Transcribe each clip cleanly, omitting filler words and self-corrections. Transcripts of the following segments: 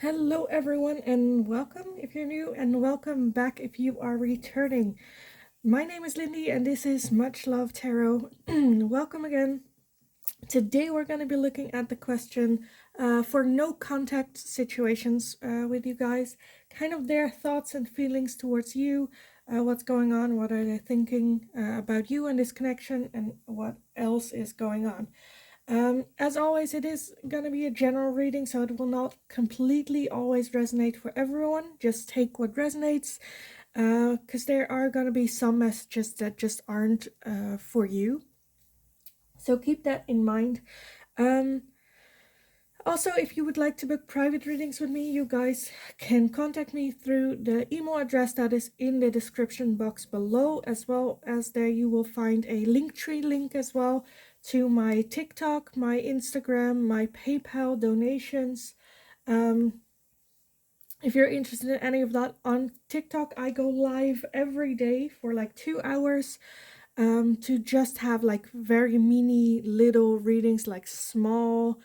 Hello everyone and welcome if you're new and welcome back if you are returning. My name is Lindy and this is Much Love Tarot. Welcome again. Today we're going to be looking at the question for no contact situations with you guys. Kind of their thoughts and feelings towards you. What's going on, what are they thinking about you and this connection, and what else is going on. As always, it is going to be a general reading, so it will not completely always resonate for everyone. Just take what resonates, because there are going to be some messages that just aren't for you. So keep that in mind. Also, if you would like to book private readings with me, you guys can contact me through the email address that is in the description box below, as well as there you will find a Linktree link as well to my TikTok, my Instagram, my PayPal donations. If you're interested in any of that, on TikTok I go live every day for like 2 hours to just have like very mini little readings, like small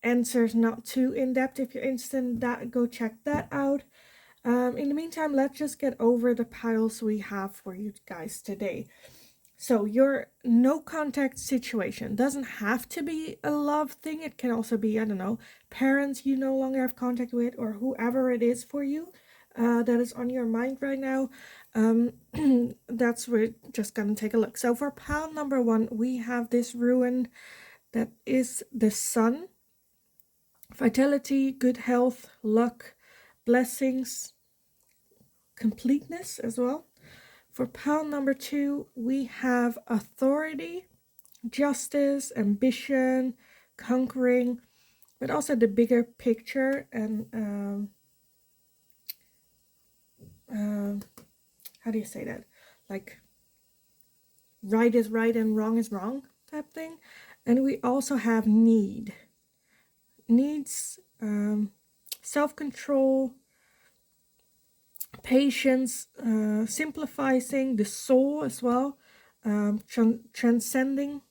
answers, not too in-depth. If you're interested in that, go check that out. In the meantime, let's just get over the piles we have for you guys today. So your no contact situation doesn't have to be a love thing. It can also be, I don't know, parents you no longer have contact with, or whoever it is for you that is on your mind right now. That's we're just gonna take a look. So for pile number 1, we have this ruin that is the sun. Vitality, good health, luck, blessings, completeness as well. For pile number 2, we have authority, justice, ambition, conquering, but also the bigger picture and how do you say that? Like right is right and wrong is wrong type thing. And we also have needs, self-control, patience, simplifying the soul as well, transcending.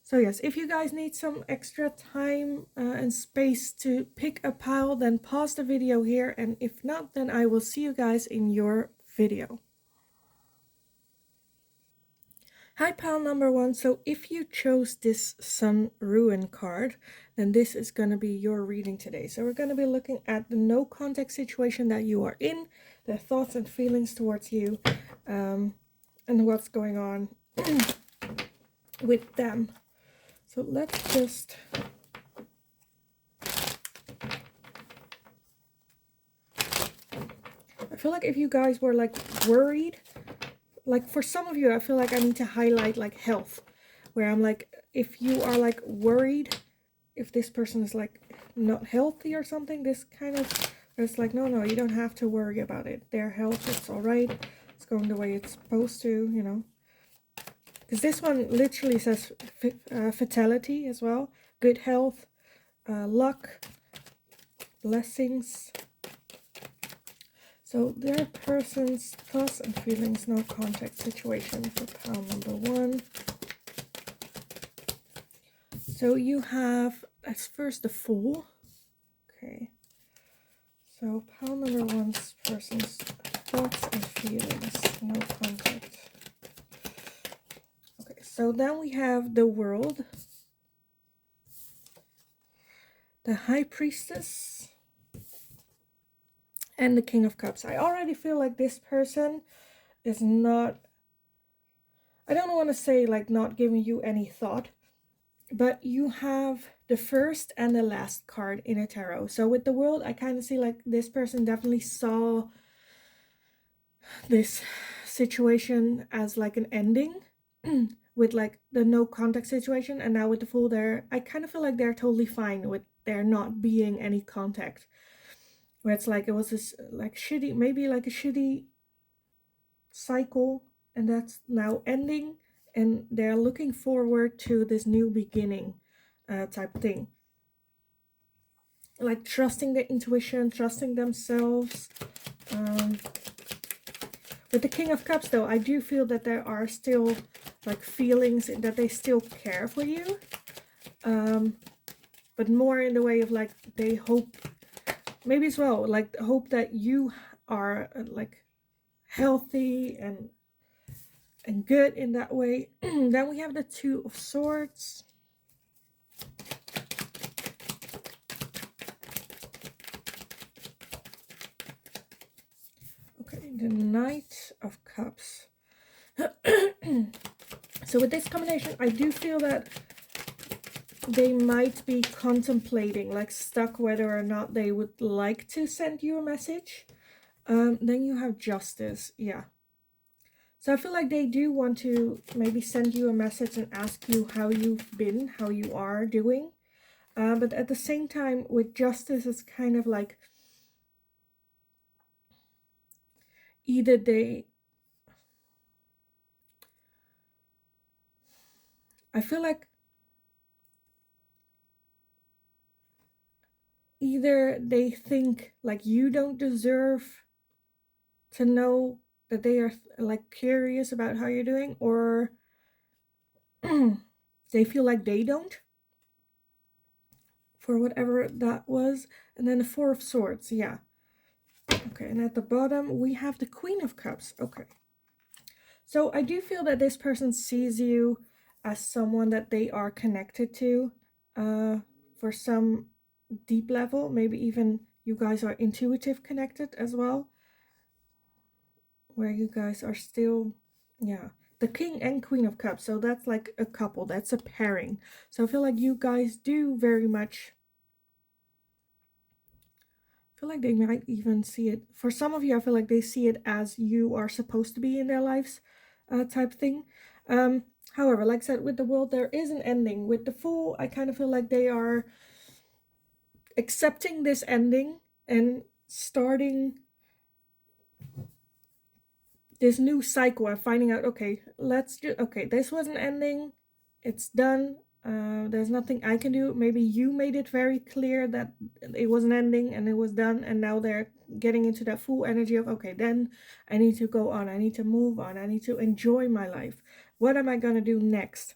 So yes, if you guys need some extra time and space to pick a pile, then pause the video here, and if not, then I will see you guys in your video. Hi, pile number 1. So if you chose this Sun Ruin card, then this is going to be your reading today. So we're going to be looking at the no contact situation that you are in, their thoughts and feelings towards you, and what's going on with them. So let's just... I feel like if you guys were like worried, like for some of you, I feel like I need to highlight like health, where I'm like, if you are like worried if this person is like not healthy or something, this kind of, it's like, no, you don't have to worry about it. Their health, it's all right. It's going the way it's supposed to, you know. Because this one literally says fatality as well. Good health, luck, blessings. So their person's thoughts and feelings, no contact situation for pile number 1. So you have, as first, the Fool. Okay. So pile number 1's person's thoughts and feelings, no contact. Okay, so then we have the World, the High Priestess, and the King of Cups. I already feel like this person is not, I don't want to say like not giving you any thought, but you have the first and the last card in a tarot. So with the World, I kind of see like this person definitely saw this situation as like an ending with like the no contact situation, and now with the Fool there, I kind of feel like they're totally fine with there not being any contact, where it's like it was this like shitty, maybe like a shitty cycle, and that's now ending, and they're looking forward to this new beginning type thing, like trusting their intuition, trusting themselves. With the King of Cups though, I do feel that there are still like feelings that they still care for you, but more in the way of like they hope maybe as well, like hope that you are like healthy and good in that way. Then we have the Two of Swords. Okay, the Knight of Cups. So with this combination, I do feel that they might be contemplating, like stuck whether or not they would like to send you a message. Then you have Justice. Yeah. So I feel like they do want to maybe send you a message and ask you how you've been, how you are doing. But at the same time, with Justice, it's kind of like either I feel like either they think like you don't deserve to know that they are like curious about how you're doing, or they feel like they don't, for whatever that was. And then the Four of Swords. Yeah. Okay, and at the bottom we have the Queen of Cups. Okay, so I do feel that this person sees you as someone that they are connected to, for some deep level. Maybe even you guys are intuitive connected as well, where you guys are still, yeah, the King and Queen of Cups. So that's like a couple, that's a pairing. So I feel like you guys do very much, I feel like they might even see it, for some of you, I feel like they see it as you are supposed to be in their lives, type thing. However, like I said, with the World, there is an ending. With the Fool, I kind of feel like they are accepting this ending and starting this new cycle and finding out, okay, okay, this was an ending, it's done, there's nothing I can do. Maybe you made it very clear that it was an ending and it was done, and now they're getting into that full energy of, okay, then I need to go on, I need to move on, I need to enjoy my life. What am I gonna do next?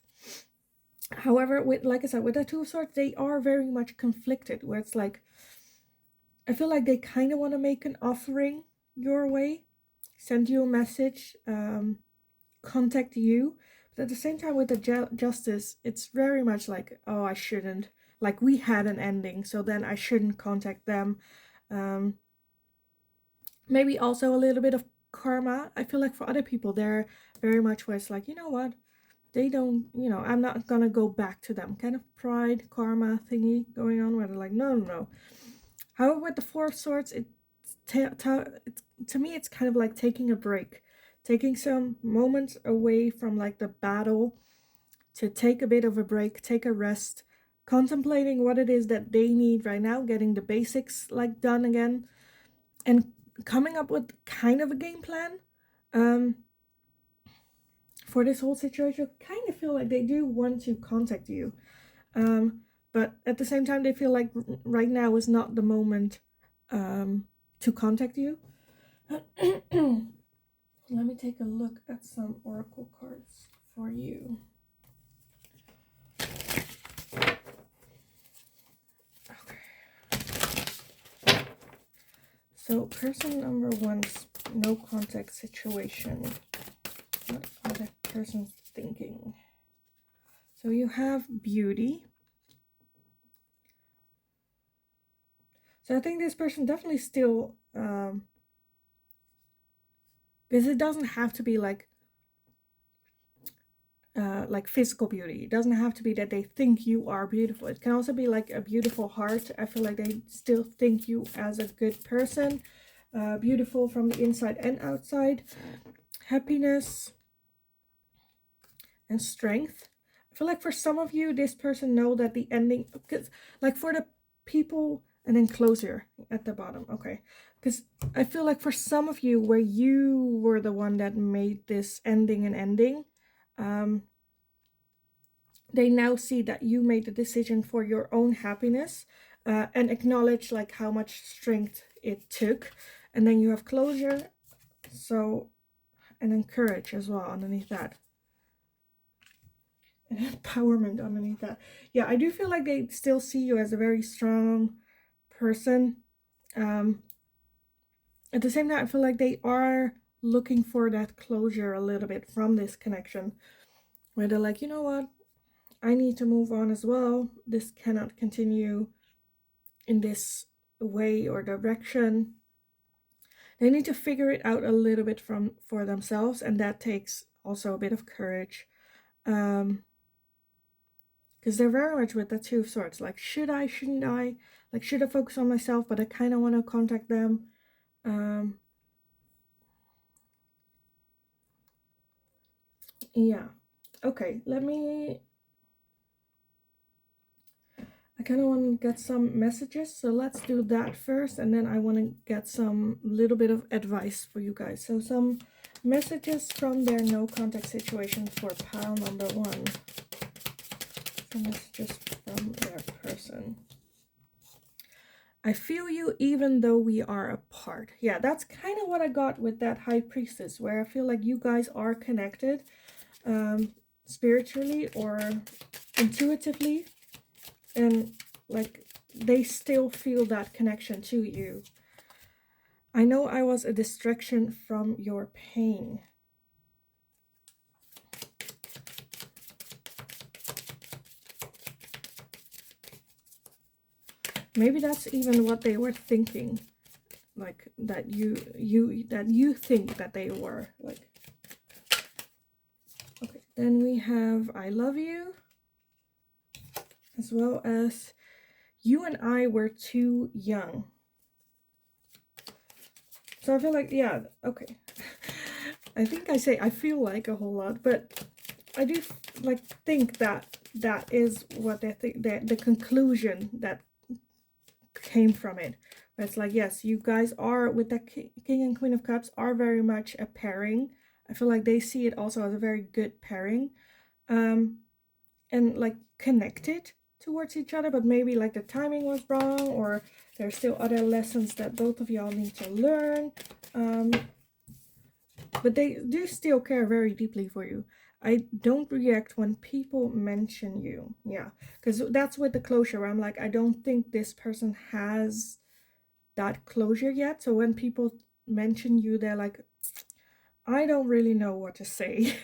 However, with, like I said, with the Two of Swords, they are very much conflicted, where it's like, I feel like they kind of want to make an offering your way, send you a message, contact you. But at the same time, with the Justice, it's very much like, oh, I shouldn't. Like, we had an ending, so then I shouldn't contact them. Maybe also a little bit of karma. I feel like for other people, they're very much where it's like, you know what? They don't, I'm not gonna go back to them. Kind of pride, karma thingy going on, where they're like, no, no, no. However, with the Four of Swords, to me, it's kind of like taking a break, taking some moments away from like the battle, to take a bit of a break, take a rest, contemplating what it is that they need right now, getting the basics like done again, and coming up with kind of a game plan for this whole situation. Kind of feel like they do want to contact you, but at the same time, they feel like right now is not the moment to contact you. Let me take a look at some oracle cards for you. Okay. So person number one's no contact situation. What are the person's thinking? So you have beauty. So I think this person definitely still, because it doesn't have to be like physical beauty. It doesn't have to be that they think you are beautiful. It can also be like a beautiful heart. I feel like they still think you as a good person, beautiful from the inside and outside. Happiness and strength. I feel like for some of you, this person know that the ending, because like for the people, and then closure at the bottom. Okay, because I feel like for some of you, where you were the one that made this ending an ending, they now see that you made the decision for your own happiness, and acknowledge like how much strength it took. And then you have closure, so, and then courage as well underneath that, and empowerment underneath that. Yeah, I do feel like they still see you as a very strong person, At the same time, I feel like they are looking for that closure a little bit from this connection, where they're like, you know what, I need to move on as well. This cannot continue in this way or direction. They need to figure it out a little bit for themselves, and that takes also a bit of courage. Because they're very much with the two of swords, like, should I, shouldn't I, like, should I focus on myself, but I kind of want to contact them. Yeah, okay, I kind of want to get some messages, so let's do that first, and then I want to get some little bit of advice for you guys. So some messages from their no contact situation for pile number 1. Some messages from their person. I feel you even though we are apart. Yeah, that's kind of what I got with that High Priestess, where I feel like you guys are connected spiritually or intuitively, and like they still feel that connection to you. I know I was a distraction from your pain. Maybe that's even what they were thinking, like that you think that they were like. Okay, then we have I love you, as well as you and I were too young. So I feel like, yeah, okay. I think I say I feel like a whole lot, but I do like think that that is what they think, the conclusion that came from it. It's like, yes, you guys are, with the King and Queen of Cups, are very much a pairing. I feel like they see it also as a very good pairing, and like connected towards each other, but maybe like the timing was wrong, or there's still other lessons that both of y'all need to learn. But they do still care very deeply for you. I don't react when people mention you. Yeah, because that's with the closure where I'm like, I don't think this person has that closure yet. So when people mention you, they're like, I don't really know what to say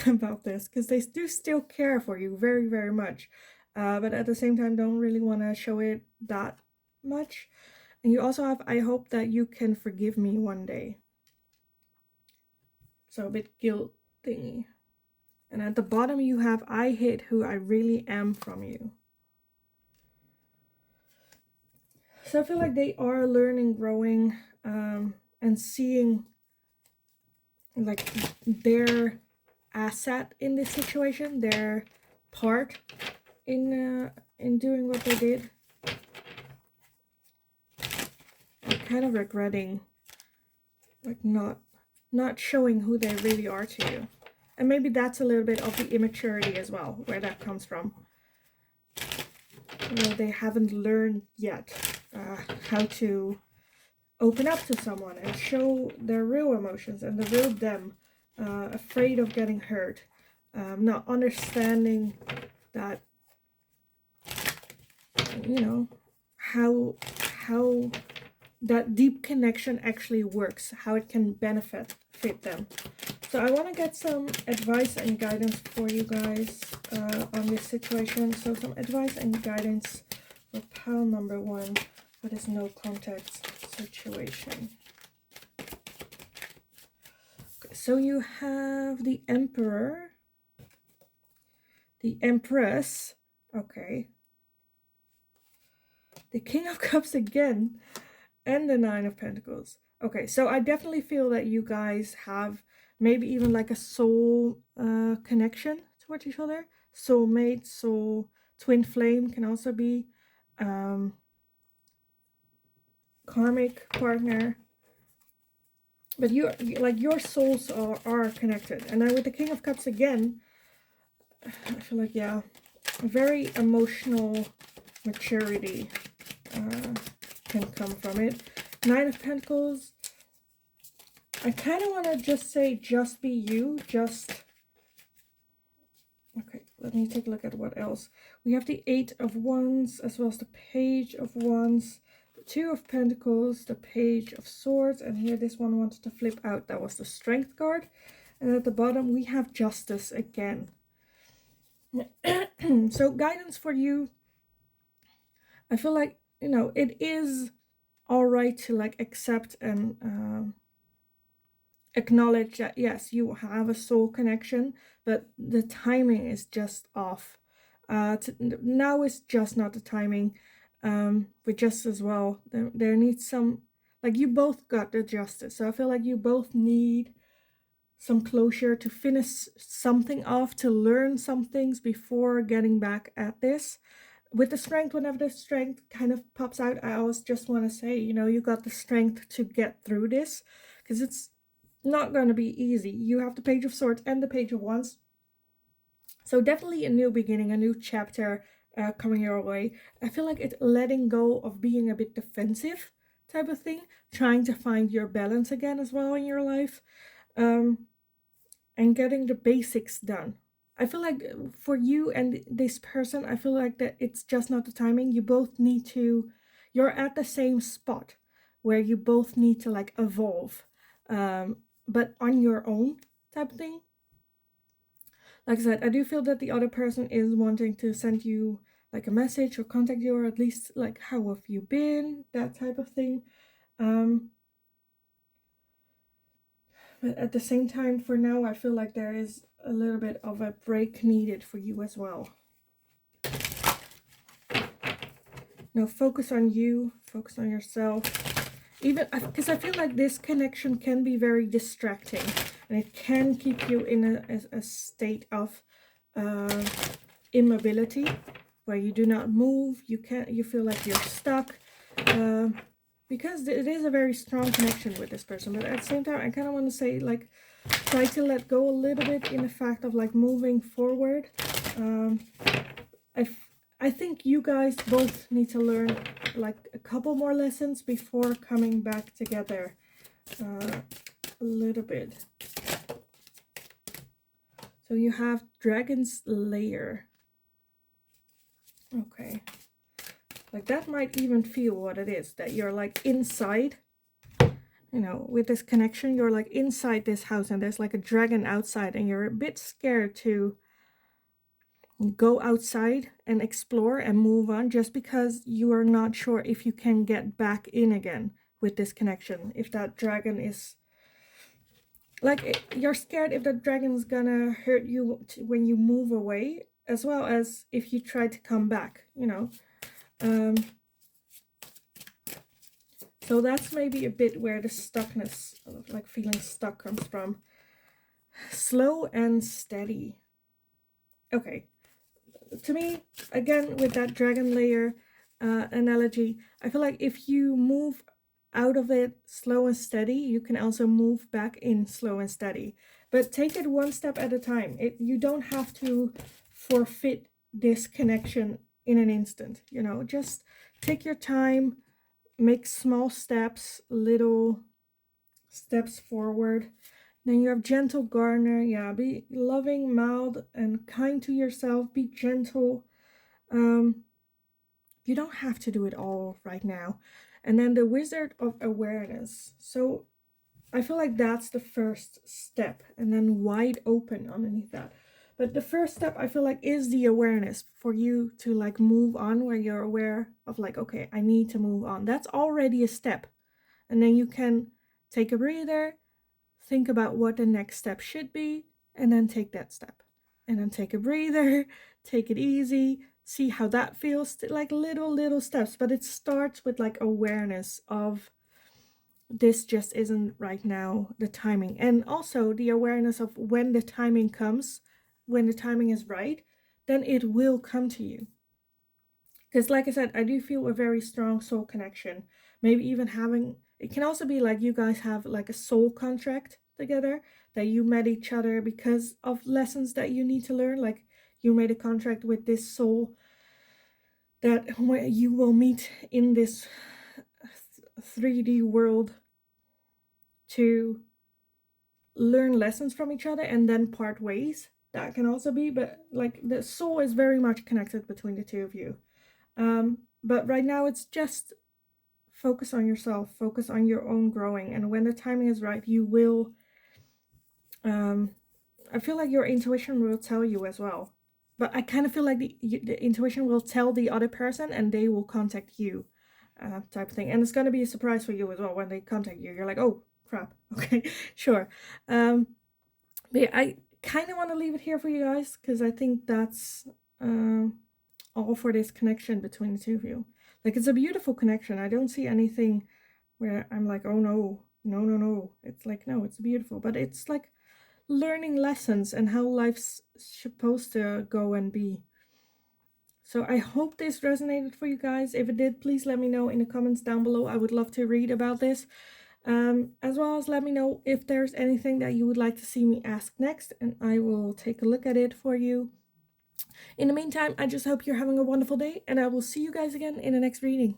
about this, because they do still care for you very, very much. But at the same time, don't really want to show it that much. And you also have, I hope that you can forgive me one day. So a bit guilt thingy. And at the bottom you have, I hid who I really am from you. So I feel like they are learning, growing, and seeing like their asset in this situation, their part in doing what they did. I'm kind of regretting like not showing who they really are to you. And maybe that's a little bit of the immaturity as well, where that comes from. Where they haven't learned yet how to open up to someone and show their real emotions and the real them, afraid of getting hurt, not understanding that, you know, how that deep connection actually works, how it can fit them. So I want to get some advice and guidance for you guys on this situation. So some advice and guidance for pile number 1 for this no contact situation. Okay, so you have the Emperor, the Empress, okay, the King of Cups again, and the Nine of Pentacles. Okay, so I definitely feel that you guys have maybe even like a soul connection towards each other. Soulmate, soul, twin flame can also be. Karmic partner. But your souls are connected. And now with the King of Cups again, I feel like, yeah, very emotional maturity can come from it. Nine of Pentacles, I kind of want to just say, just be you, okay, let me take a look at what else. We have the Eight of Wands, as well as the Page of Wands, Two of Pentacles, the Page of Swords, and here this one wanted to flip out. That was the Strength card. And at the bottom we have Justice again. So guidance for you. I feel like, you know, it is all right to like accept and acknowledge that yes, you have a soul connection, but the timing is just off. Now is just not the timing. But just as well, there needs some, like, you both got the Justice, so I feel like you both need some closure to finish something off, to learn some things before getting back at this. With the Strength, whenever the Strength kind of pops out, I always just want to say, you know, you got the strength to get through this, because it's not going to be easy. You have the Page of Swords and the Page of Wands. So definitely a new beginning, a new chapter coming your way. I feel like it's letting go of being a bit defensive type of thing, trying to find your balance again as well in your life, and getting the basics done. I feel like for you and this person, I feel like that it's just not the timing. You both need to, you're at the same spot where you both need to like evolve, but on your own type of thing. Like I said, I do feel that the other person is wanting to send you like a message or contact you, or at least like, how have you been, that type of thing. But at the same time, for now, I feel like there is a little bit of a break needed for you as well. Now focus on you, focus on yourself. Even because I feel like this connection can be very distracting, and it can keep you in a state of immobility, where you do not move. You feel like you're stuck, because it is a very strong connection with this person. But at the same time, I kind of want to say, like, try to let go a little bit in the fact of like moving forward. I think you guys both need to learn like a couple more lessons before coming back together a little bit. So you have Dragon's Lair. Okay. Like that might even feel what it is, that you're like inside, you know, with this connection, you're like inside this house and there's like a dragon outside, and you're a bit scared to go outside and explore and move on, just because you are not sure if you can get back in again with this connection. If that dragon is like, you're scared if that dragon's gonna hurt you when you move away, as well as if you try to come back, you know. So that's maybe a bit where the stuckness, like feeling stuck, comes from. Slow and steady. Okay. To me, again, with that dragon layer analogy, I feel like if you move out of it slow and steady, you can also move back in slow and steady. But take it one step at a time. You don't have to forfeit this connection in an instant, you know. Just take your time, make small steps, little steps forward. Then you have Gentle Gardener. Yeah, be loving, mild, and kind to yourself. Be gentle. You don't have to do it all right now. And then the Wizard of Awareness. So I feel like that's the first step, and then wide open underneath that. But the first step, I feel like, is the awareness for you to like move on, where you're aware of like, okay, I need to move on. That's already a step. And then you can take a breather, think about what the next step should be, and then take that step. And then take a breather, take it easy, see how that feels, like little steps. But it starts with like awareness of, this just isn't right now the timing, and also the awareness of when the timing comes, when the timing is right, then it will come to you. Because like I said, I do feel a very strong soul connection. Maybe even having, it can also be like you guys have like a soul contract together, that you met each other because of lessons that you need to learn. Like you made a contract with this soul that you will meet in this 3D world to learn lessons from each other and then part ways. That can also be, but like the soul is very much connected between the two of you. But right now it's just focus on yourself, focus on your own growing, and when the timing is right, you will I feel like your intuition will tell you as well. But I kind of feel like the intuition will tell the other person and they will contact you, type of thing. And it's going to be a surprise for you as well when they contact you. You're like, oh, crap. Okay, sure. But yeah, I kind of want to leave it here for you guys because I think that's all for this connection between the two of you. Like, it's a beautiful connection. I don't see anything where I'm like, oh, no, no, no, no. It's like, no, it's beautiful. But it's like learning lessons and how life's supposed to go and be. So I hope this resonated for you guys. If it did, please let me know in the comments down below. I would love to read about this. As well as let me know if there's anything that you would like to see me ask next, and I will take a look at it for you. In the meantime, I just hope you're having a wonderful day, and I will see you guys again in the next reading.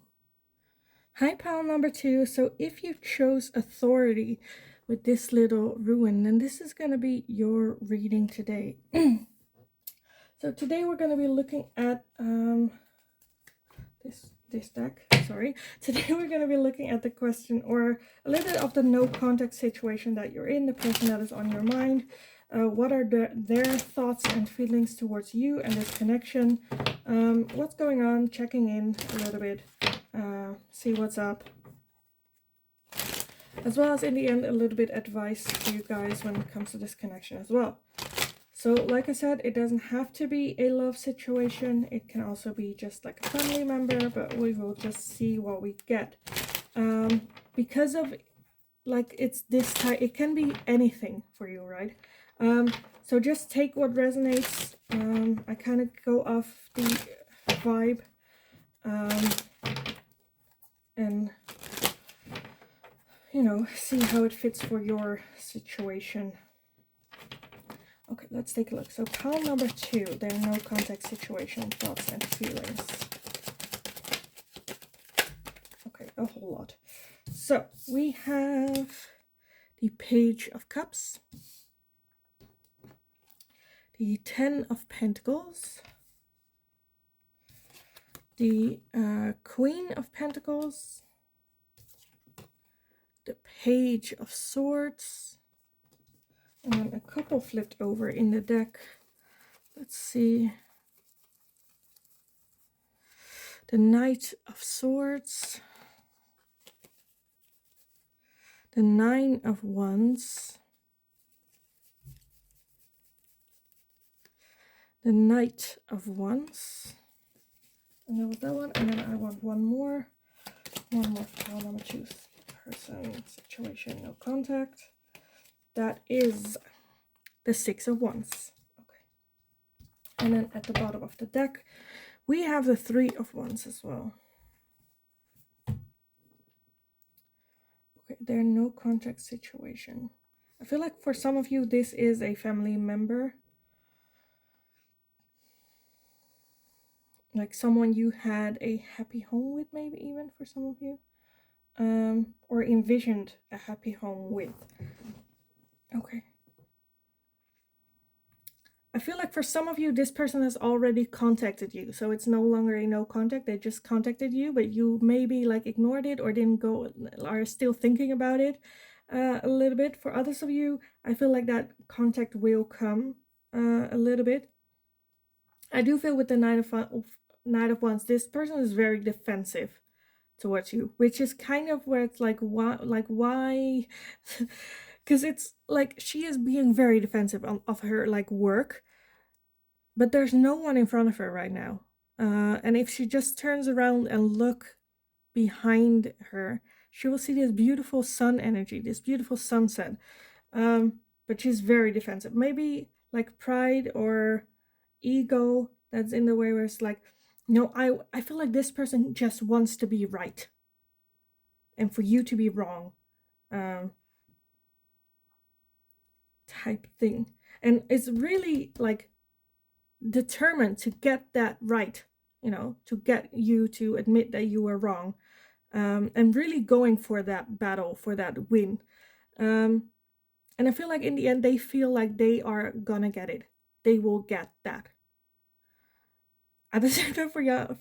Hi, pile number 2. So if you chose authority with this little ruin, then this is going to be your reading today. So today we're going to be looking at this deck. Sorry. Today we're going to be looking at the question, or a little bit of the no contact situation that you're in, the person that is on your mind. What are their thoughts and feelings towards you and this connection? What's going on? Checking in a little bit. See what's up. As well as in the end a little bit advice for you guys when it comes to this connection as well. So like I said, it doesn't have to be a love situation. It can also be just like a family member, but we will just see what we get. Because of like it's this type, it can be anything for you, right? So just take what resonates. I kind of go off the vibe. And you know, see how it fits for your situation. Okay, let's take a look. So pile number 2, there are no contact situation, thoughts and feelings. Okay, a whole lot. So we have the Page of Cups, the 10 of Pentacles, the Queen of Pentacles, the Page of Swords, and then a couple flipped over in the deck. Let's see. The Knight of Swords, the 9 of Wands, the Knight of Wands, and that was that one. And then I want one more pile number 2. Person, situation, no contact. That is the 6 of Wands. Okay. And then at the bottom of the deck, we have the 3 of Wands as well. Okay, there are no contact situation. I feel like for some of you, this is a family member. Like someone you had a happy home with, maybe even for some of you. Or envisioned a happy home with. Okay. I feel like for some of you, this person has already contacted you. So it's no longer a no contact. They just contacted you, but you maybe like ignored it or didn't go, are still thinking about it a little bit. For others of you, I feel like that contact will come a little bit. I do feel with the Knight of Wands, this person is very defensive towards you, which is kind of where it's like, why? Because it's like she is being very defensive of her like work, but there's no one in front of her right now. And if she just turns around and look behind her, she will see this beautiful sun energy, this beautiful sunset. But she's very defensive. Maybe like pride or ego that's in the way, where it's like, no, I feel like this person just wants to be right and for you to be wrong, type thing. And it's really like determined to get that right, you know, to get you to admit that you were wrong, and really going for that battle, for that win. And I feel like in the end, they feel like they are gonna get it. They will get that. At the same time, for you,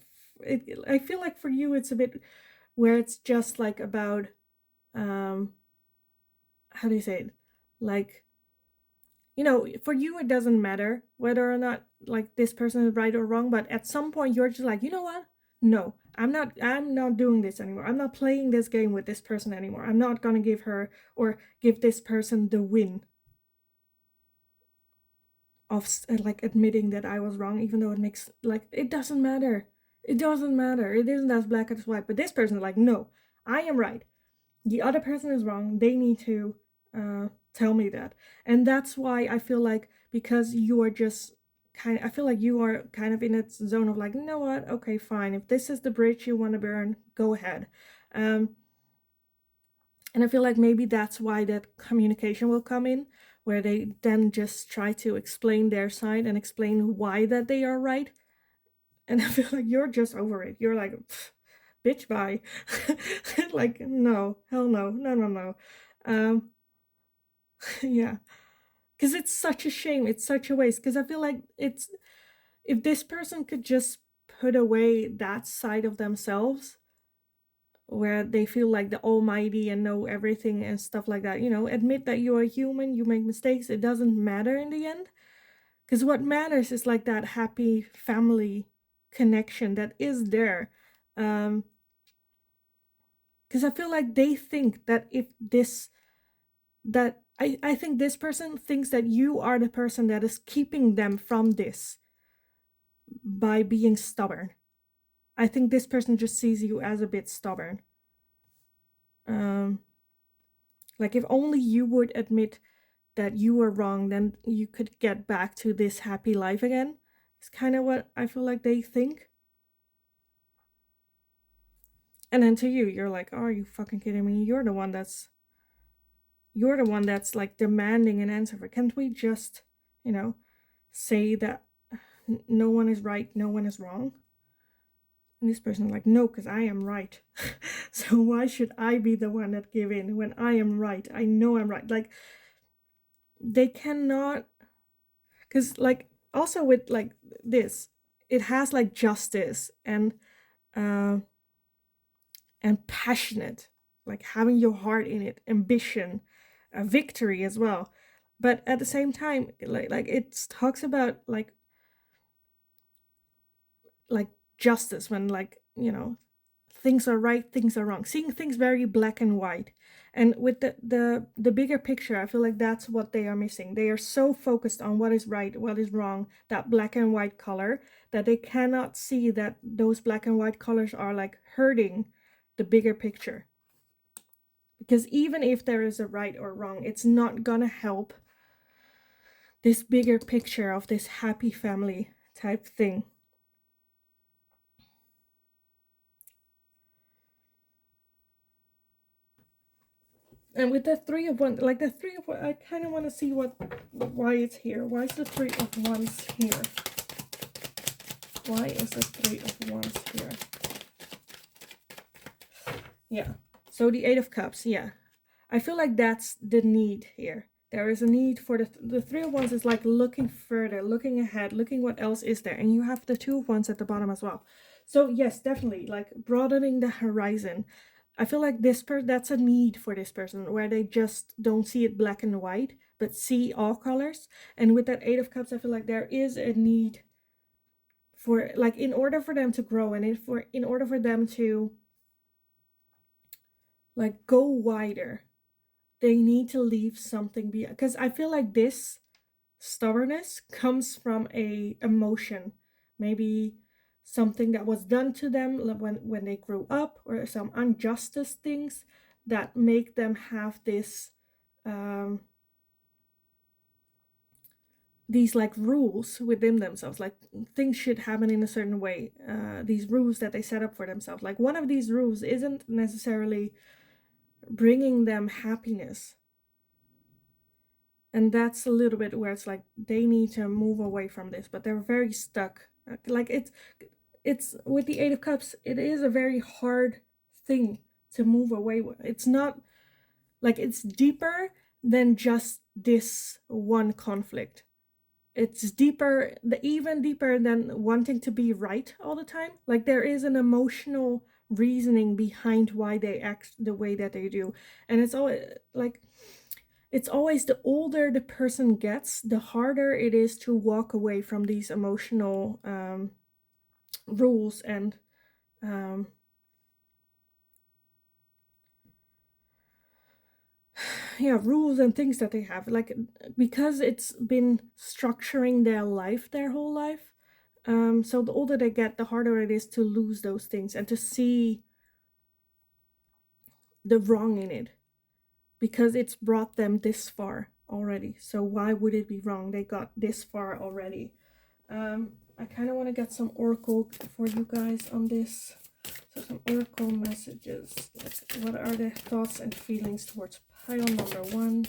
I feel like for you, it's a bit where it's just like about how do you say it, like, for you it doesn't matter whether or not like this person is right or wrong, but at some point you're just like, you know what, no, I'm not doing this anymore. I'm not playing this game with this person anymore. I'm not gonna give her or give this person the win of like admitting that I was wrong, even though it makes like, it doesn't matter. It doesn't matter. It isn't as black as white. But this person is like, no, I am right. The other person is wrong. They need to tell me that. And that's why I feel like, because you are just I feel like you are kind of in a zone of like, you know what? Okay, fine. If this is the bridge you want to burn, go ahead. Um, and I feel like maybe that's why that communication will come in, where they then just try to explain their side and explain why that they are right. And I feel like you're just over it. You're like, bitch, bye. Like, no, hell no, no, no, no. Um, yeah, because it's such a shame. It's such a waste. Because I feel like it's, if this person could just put away that side of themselves where they feel like the almighty and know everything and stuff like that, admit that you are human, you make mistakes, it doesn't matter in the end. Because what matters is like that happy family connection that is there. Because I feel like they think that if this, that I think this person thinks that you are the person that is keeping them from this by being stubborn. I think this person just sees you as a bit stubborn. Like, if only you would admit that you were wrong, then you could get back to this happy life again. It's kind of what I feel like they think. And then to you, you're like, oh, are you fucking kidding me? You're the one that's like demanding an answer for. Can't we just, say that no one is right, no one is wrong? And this person is like, no, because I am right. So why should I be the one that give in when I am right? I know I'm right. Like, they cannot, because like, also with like this, it has like justice uh and passionate, like having your heart in it, ambition, victory as well. But at the same time, like it talks about like justice, when like, things are right, things are wrong, seeing things very black and white. And with the bigger picture, I feel like that's what they are missing. They are so focused on what is right, what is wrong, that black and white color, that they cannot see that those black and white colors are like hurting the bigger picture. Because even if there is a right or wrong, it's not gonna help this bigger picture of this happy family type thing. And with the three of one, like the three of one, I kind of want to see why it's here. Why is the three of wands here? Why is the three of wands here? Yeah. So the eight of cups, yeah. I feel like that's the need here. There is a need for the three of wands is like looking further, looking ahead, looking what else is there. And you have the two of wands at the bottom as well. So yes, definitely like broadening the horizon. I feel like that's a need for this person, where they just don't see it black and white, but see all colors. And with that eight of cups, I feel like there is a need for, like, in order for them to grow, and in order for them to like go wider, they need to leave something behind. Because I feel like this stubbornness comes from a emotion, maybe something that was done to them when they grew up, or some injustice things that make them have this these like rules within themselves, like things should happen in a certain way, these rules that they set up for themselves. Like, one of these rules isn't necessarily bringing them happiness, and that's a little bit where it's like they need to move away from this, but they're very stuck. Like, it's with the eight of cups, it is a very hard thing to move away with. It's not like, it's deeper than just this one conflict. It's even deeper than wanting to be right all the time. Like, there is an emotional reasoning behind why they act the way that they do. And it's always like, it's always the older the person gets, the harder it is to walk away from these emotional rules and um, yeah, rules and things that they have, like, because it's been structuring their life their whole life. So the older they get, the harder it is to lose those things and to see the wrong in it, because it's brought them this far already. So why would it be wrong? They got this far already. I kind of want to get some oracle for you guys on this. So some oracle messages. Like, what are the thoughts and feelings towards pile number 1?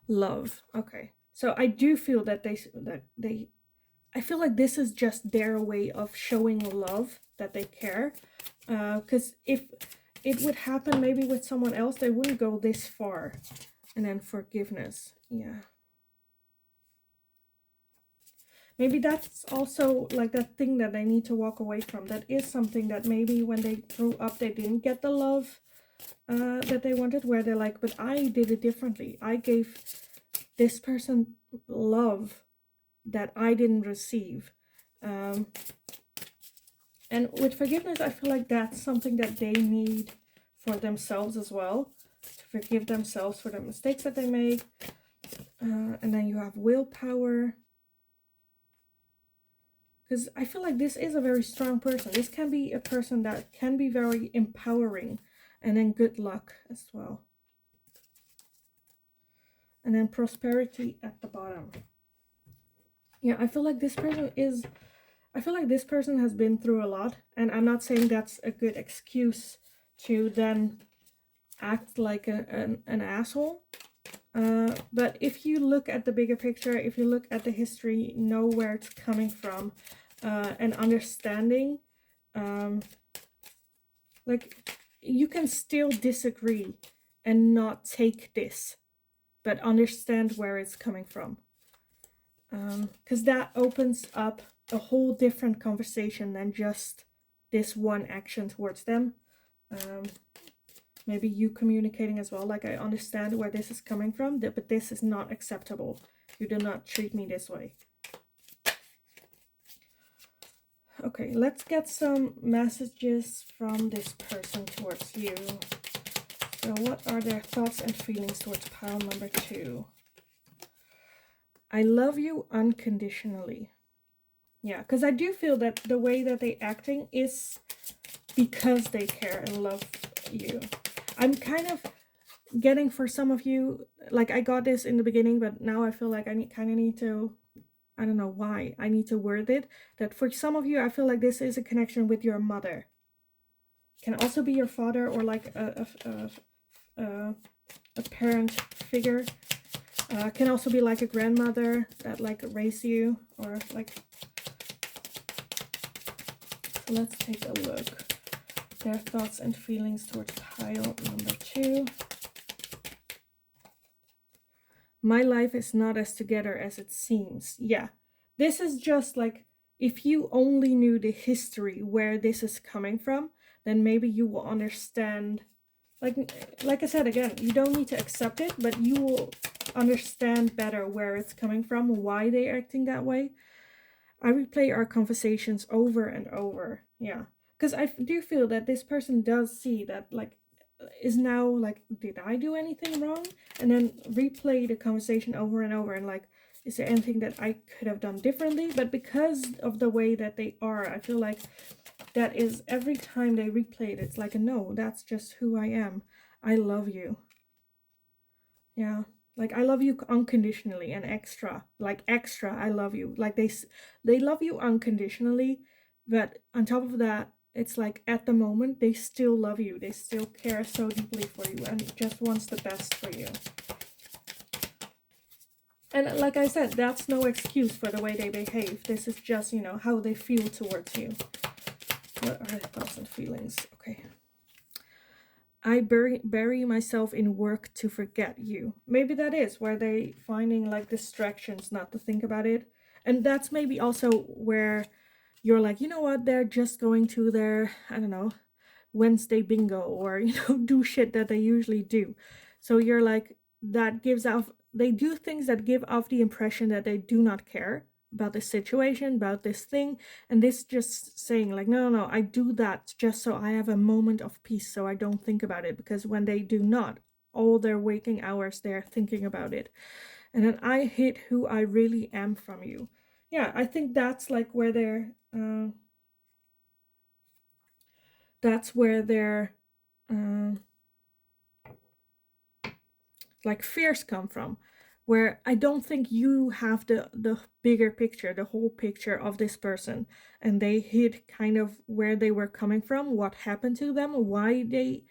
Love. Okay. So I do feel that they I feel like this is just their way of showing love, that they care. Because if it would happen maybe with someone else, they wouldn't go this far. And then forgiveness. Yeah. Maybe that's also like that thing that they need to walk away from. That is something that maybe when they grew up, they didn't get the love that they wanted, where they're like, but I did it differently. I gave this person love that I didn't receive. And with forgiveness, I feel like that's something that they need for themselves as well, to forgive themselves for the mistakes that they make. And then you have willpower, because I feel like this is a very strong person. This can be a person that can be very empowering. And then good luck as well. And then prosperity at the bottom. Yeah, I feel like this person has been through a lot. And I'm not saying that's a good excuse to then act like an asshole. But if you look at the bigger picture, if you look at the history, know where it's coming from, and understanding, like, you can still disagree and not take this, but understand where it's coming from. Because that opens up a whole different conversation than just this one action towards them. Maybe you communicating as well, like, I understand where this is coming from, but this is not acceptable. You do not treat me this way. Okay, let's get some messages from this person towards you. So what are their thoughts and feelings towards pile number 2? I love you unconditionally. Yeah, because I do feel that the way that they're acting is because they care and love you. I'm kind of getting, for some of you, like, I got this in the beginning, but now I feel like I kind of need to, I don't know why, I need to word it, that for some of you, I feel like this is a connection with your mother. Can also be your father, or like a parent figure. Can also be like a grandmother that like raised you, or like, let's take a look. Their thoughts and feelings towards pile number 2. My life is not as together as it seems. Yeah, this is just like, if you only knew the history where this is coming from, then maybe you will understand. Like I said, again, you don't need to accept it, but you will understand better where it's coming from, why they're acting that way. I replay our conversations over and over. Yeah, because I do feel that this person does see that, like, is now like, did I do anything wrong? And then replay the conversation over and over, and like, is there anything that I could have done differently? But because of the way that they are, I feel like that is, every time they replay it, it's like, no, that's just who I am. I love you. Yeah, like, I love you unconditionally, and extra, like, extra, I love you. Like, they love you unconditionally, but on top of that, it's like, at the moment, they still love you. They still care so deeply for you and just wants the best for you. And like I said, that's no excuse for the way they behave. This is just, you know, how they feel towards you. What are their thoughts and feelings? Okay. I bury myself in work to forget you. Maybe that is where they finding like distractions not to think about it. And that's maybe also where you're like, you know what, they're just going to their, I don't know, Wednesday bingo, or do shit that they usually do. So you're like, that gives off, they do things that give off the impression that they do not care about this situation, about this thing. And this just saying like, no, I do that just so I have a moment of peace, so I don't think about it. Because when they do not, all their waking hours, they're thinking about it. And then I hid who I really am from you. Yeah, I think that's like where they're that's where their like fears come from, where I don't think you have the bigger picture, the whole picture of this person, and they hid kind of where they were coming from, what happened to them, why they,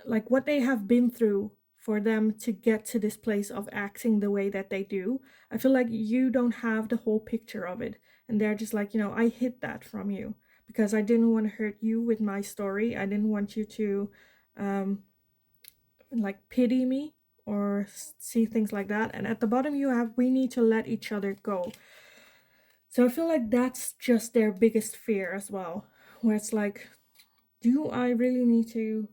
like what they have been through for them to get to this place of acting the way that they do. I feel like you don't have the whole picture of it, and they're just like, I hid that from you because I didn't want to hurt you with my story. I didn't want you to like pity me or see things like that. And at the bottom you have, we need to let each other go. So I feel like that's just their biggest fear as well, where it's like, do I really need to?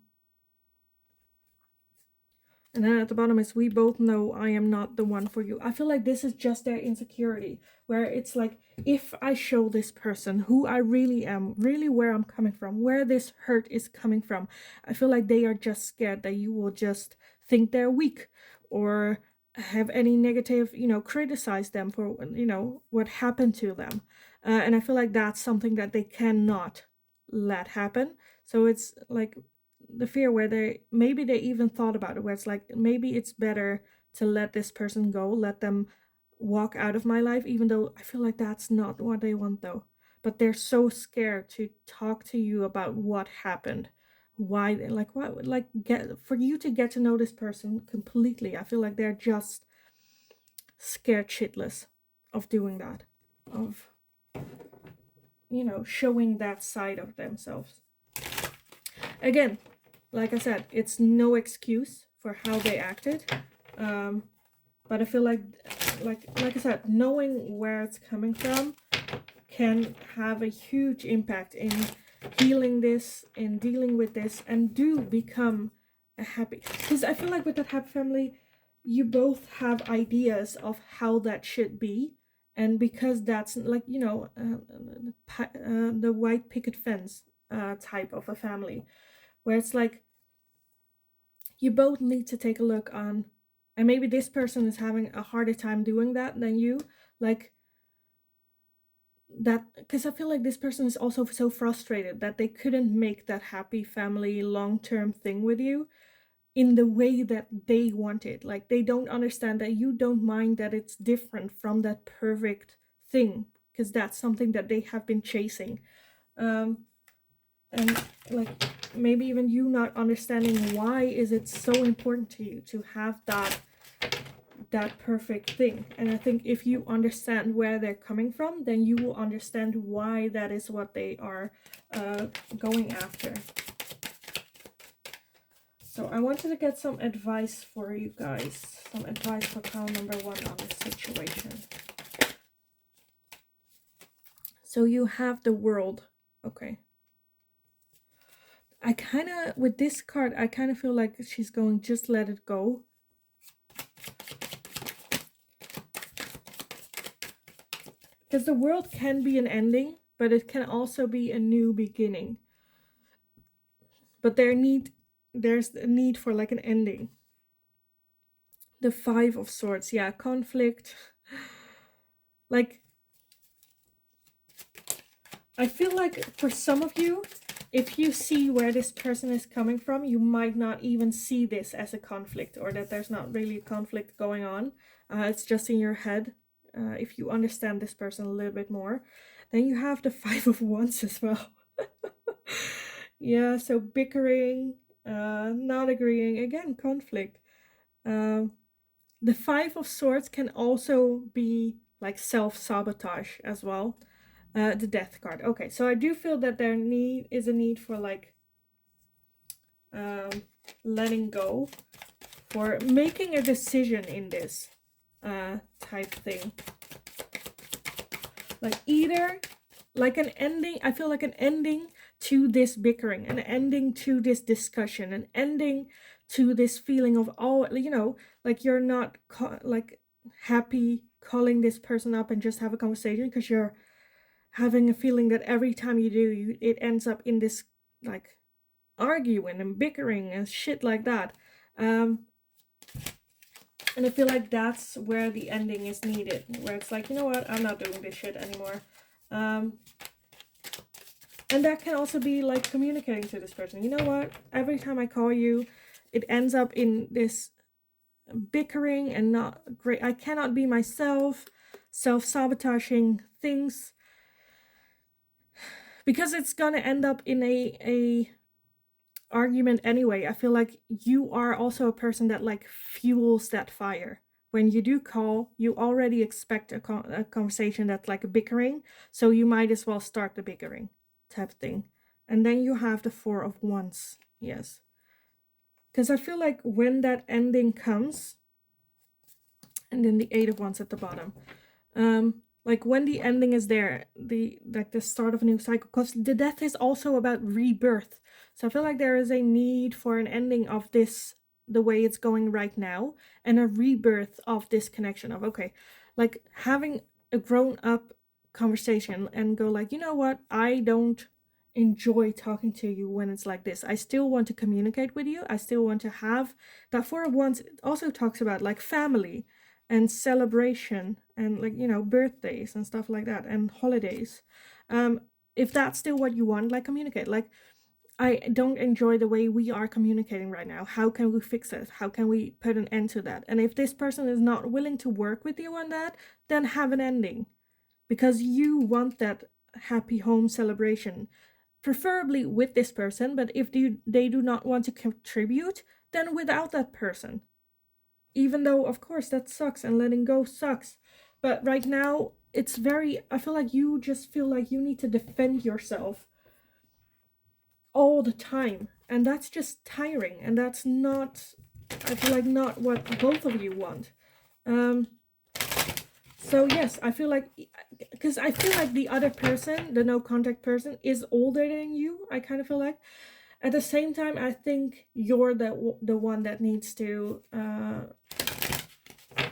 And then at the bottom is, we both know I am not the one for you. I feel like this is just their insecurity, where it's like, if I show this person who I really am, really where I'm coming from, where this hurt is coming from, I feel like they are just scared that you will just think they're weak, or have any negative, criticize them for, what happened to them. And I feel like that's something that they cannot let happen. So it's like the fear where they even thought about it, where it's like, maybe it's better to let this person go, let them walk out of my life, even though I feel like that's not what they want though. But they're so scared to talk to you about what happened, why, like what, like get for you to get to know this person completely. I feel like they're just scared shitless of doing that, of showing that side of themselves. Again, like I said, it's no excuse for how they acted. But I feel like I said, knowing where it's coming from can have a huge impact in healing this, in dealing with this, and do become a happy. Because I feel like with that happy family, you both have ideas of how that should be. And because that's like, the white picket fence type of a family, where it's like, you both need to take a look on, and maybe this person is having a harder time doing that than you, like that, because I feel like this person is also so frustrated that they couldn't make that happy family long-term thing with you in the way that they wanted. Like, they don't understand that you don't mind that it's different from that perfect thing, because that's something that they have been chasing. And like, maybe even you not understanding why is it so important to you to have that perfect thing. And I think if you understand where they're coming from, then you will understand why that is what they are going after. So I wanted to get some advice for you guys, some advice for pile number 1 on this situation. So you have the World. Okay. I kind of, with this card, I kind of feel like she's going, just let it go. Because the World can be an ending, but it can also be a new beginning. But there's a need for like an ending. The 5 of Swords, yeah, conflict. Like, I feel like for some of you, if you see where this person is coming from, you might not even see this as a conflict, or that there's not really a conflict going on. It's just in your head. If you understand this person a little bit more, then you have the 5 of Wands as well. Yeah, so bickering, not agreeing, again, conflict. The 5 of Swords can also be like self-sabotage as well. The Death card. Okay, so I do feel that there is a need for like letting go, for making a decision in this type thing. Like, either like an ending. I feel like an ending to this bickering, an ending to this discussion, an ending to this feeling of, oh, like you're not like happy calling this person up and just have a conversation, because you're having a feeling that every time you do, it ends up in this like arguing and bickering and shit like that. um and I feel like that's where the ending is needed, where it's like, you know what, I'm not doing this shit anymore. um and that can also be like communicating to this person, you know what, every time I call you, it ends up in this bickering and not great. I cannot be myself, self-sabotaging things, because it's gonna end up in a argument anyway. I feel like you are also a person that like fuels that fire. When you do call, you already expect a conversation that's like a bickering, so you might as well start the bickering type of thing. And then you have the Four of Wands. Yes, because I feel like when that ending comes, and then the Eight of Wands at the bottom, like when the ending is there, the start of a new cycle, because the Death is also about rebirth. So I feel like there is a need for an ending of this, the way it's going right now, and a rebirth of this connection of, okay, like having a grown up conversation and go like, you know what, I don't enjoy talking to you when it's like this. I still want to communicate with you. I still want to have that. Four of Wands also talks about like family and celebration and like, birthdays and stuff like that, and holidays. um if that's still what you want, like communicate, like, I don't enjoy the way we are communicating right now. How can we fix it? How can we put an end to that? And if this person is not willing to work with you on that, then have an ending, because you want that happy home celebration, preferably with this person. But if they do not want to contribute, then without that person. Even though, of course, that sucks and letting go sucks. But right now, it's very, I feel like you just feel like you need to defend yourself all the time. And that's just tiring. And that's not, I feel like, not what both of you want. Um, so, yes, I feel like, because I feel like the other person, the no contact person, is older than you. I kind of feel like. At the same time, I think you're the one that needs to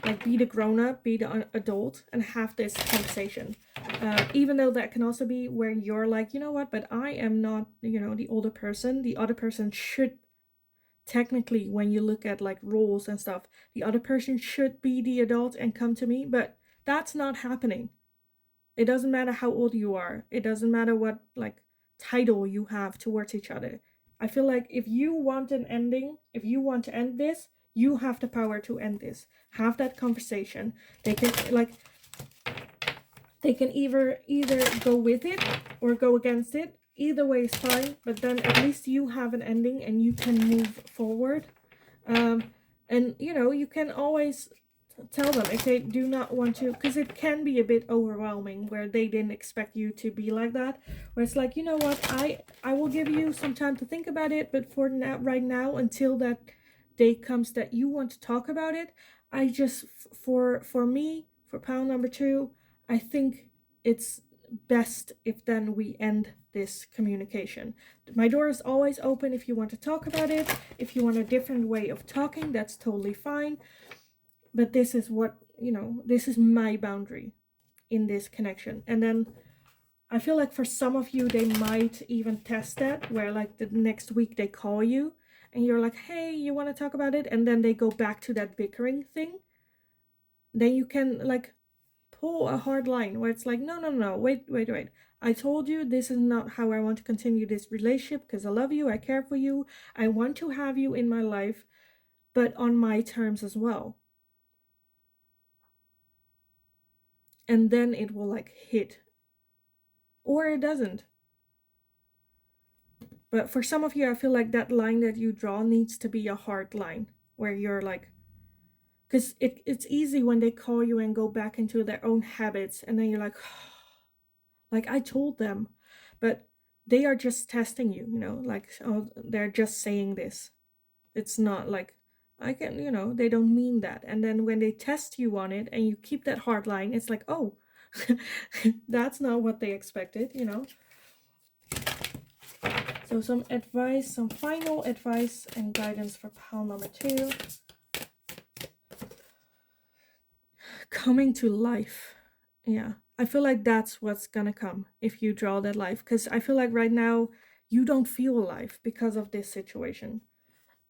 like be the grown-up, be the adult, and have this conversation. Even though that can also be where you're like, you know what, but I am not, the older person. The other person should, technically, when you look at like roles and stuff, the other person should be the adult and come to me. But that's not happening. It doesn't matter how old you are. It doesn't matter what like title you have towards each other. I feel like if you want an ending, if you want to end this, you have the power to end this. Have that conversation. They can like, they can either go with it or go against it. Either way is fine, but then at least you have an ending and you can move forward. And you can always tell them if they do not want to, because it can be a bit overwhelming where they didn't expect you to be like that, where it's like, you know what, I will give you some time to think about it, but for now, right now, until that day comes that you want to talk about it, I just, for me, for pile number two, I think it's best if then we end this communication. My door is always open if you want to talk about it. If you want a different way of talking, that's totally fine. But this is what, this is my boundary in this connection. And then I feel like for some of you, they might even test that, where like the next week they call you and you're like, hey, you want to talk about it? And then they go back to that bickering thing. Then you can like pull a hard line where it's like, no, no, no, wait. I told you this is not how I want to continue this relationship, because I love you, I care for you, I want to have you in my life, but on my terms as well. And then it will like hit, or it doesn't. But for some of you, I feel like that line that you draw needs to be a hard line, where you're like, because it's easy when they call you and go back into their own habits, and then you're like, like I told them, but they are just testing you, like, oh, they're just saying this. It's not like, I can, they don't mean that. And then when they test you on it and you keep that hard line, it's like, oh, That's not what they expected, you know. So some advice, some final advice and guidance for pile number 2. Coming to life. Yeah. I feel like that's what's gonna come if you draw that life. Because I feel like right now you don't feel alive because of this situation.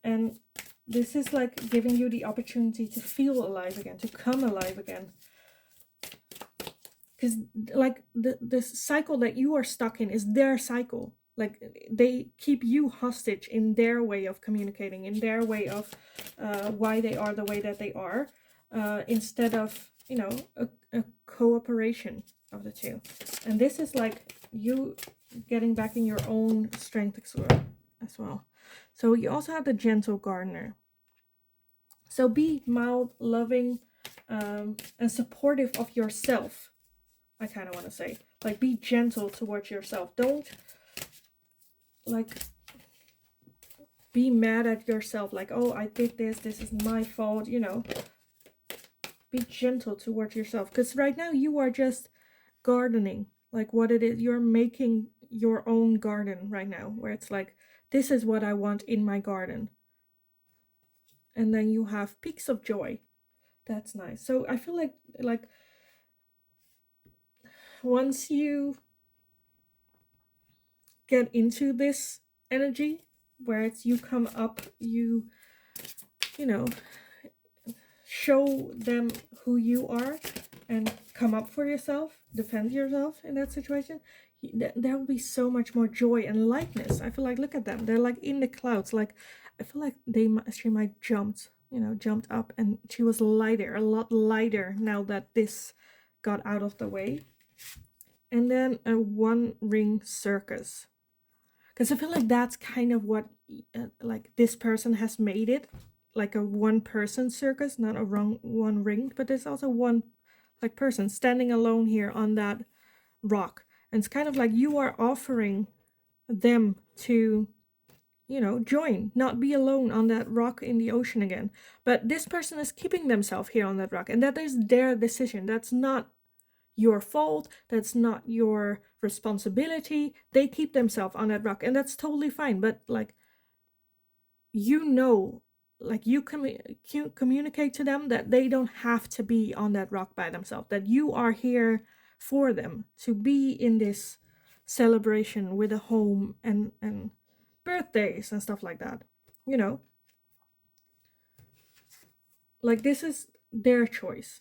And this is like giving you the opportunity to feel alive again, to come alive again. Because like the cycle that you are stuck in is their cycle. Like they keep you hostage in their way of communicating, in their way of why they are the way that they are, instead of, you know, a cooperation of the two. And this is like you getting back in your own strength as well. So you also have the gentle gardener. So be mild, loving, and supportive of yourself. I kind of want to say, like, be gentle towards yourself. Don't like be mad at yourself, like, oh, I did this is my fault, you know. Be gentle towards yourself, because right now you are just gardening, like what it is. You're making your own garden right now, where it's like, this is what I want in my garden. And then you have peaks of joy. That's nice. So I feel like once you get into this energy where it's you come up, you know, show them who you are and come up for yourself, defend yourself in that situation, there will be so much more joy and lightness. I feel like, look at them, they're like in the clouds. Like I feel like she might jumped up, and she was lighter, a lot lighter now that this got out of the way. And then a one ring circus, because I feel like that's kind of what like this person has made it, like a one person circus, not a wrong one ring, but there's also one like person standing alone here on that rock. And it's kind of like you are offering them to, you know, join, not be alone on that rock in the ocean again. But this person is keeping themselves here on that rock, and that is their decision. That's not your fault. That's not your responsibility. They keep themselves on that rock, and that's totally fine. But like, you know, like you communicate to them that they don't have to be on that rock by themselves, that you are here for them to be in this celebration with a home and birthdays and stuff like that, you know. Like, this is their choice,